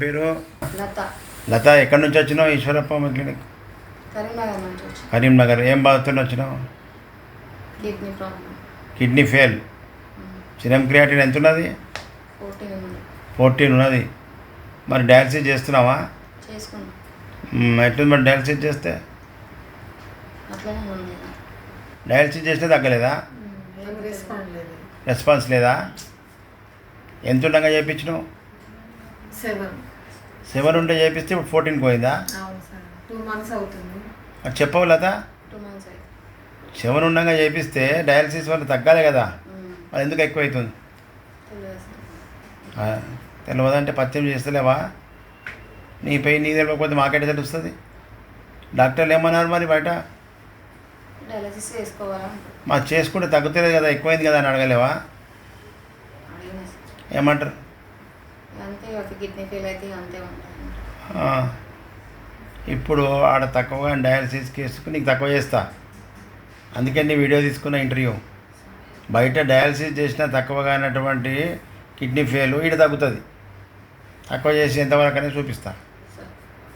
పేరు లత. లత. ఎక్కడి నుంచి వచ్చినావు? ఈశ్వరప్ప క్లినిక్ కరీంనగర్ నుంచి వచ్చి. కరీంనగర్. ఏం బాధతో వచ్చినావు? Kidney problem. Kidney fail. Serum creatinine ఎంత ఉన్నది? 14 ఉన్నది. మరి డయాలసిస్ చేస్తున్నావా? చేసుకున్నా. ఎట్లుంది మరి డయాలసిస్ చేస్తే? అట్లనే ఉంది. డయాలసిస్ చేస్తే తగ్గలేదా? రెస్పాన్స్ లేదా? ఎంత ఉండగా చేయించినావు? 7 ఉంటే చేపిస్తే ఇప్పుడు 14 పోయిందా? 2 months అవుతుంది. అది చెప్పవు లత. 2 months అయింది. 7 ఉండగా చేపిస్తే డయాలసిస్ వల్ల తగ్గాలి కదా, అది ఎందుకు ఎక్కువ అవుతుంది? తెలియదంటే పత్యం చేస్తలేవా? నీ పెయిన్ నీ తెలియకపోతే మాకెట్ తెలుస్తుంది? డాక్టర్లు ఏమన్నారు మరి బయట? డయాలసిస్ చేసుకోవాలా? మా చేసుకుంటే తగ్గుతలేదు కదా, ఎక్కువైంది కదా అని అడగలేవా? ఏమంటారు? అంతే, ఒక కిడ్నీ ఫెయిల్ అయితే అంతే ఉంటుంది. ఇప్పుడు ఆడ తక్కువగా డయాలసిస్ కేసుకు నీకు తక్కువ చేస్తా, అందుకే నీ వీడియో తీసుకున్న ఇంటర్వ్యూ. బయట డయాలసిస్ చేసినా తక్కువగా అయినటువంటి కిడ్నీ ఫెయిల్ ఈడ తగ్గుతుంది. తక్కువ చేసి ఎంతవరకు అనేది చూపిస్తా.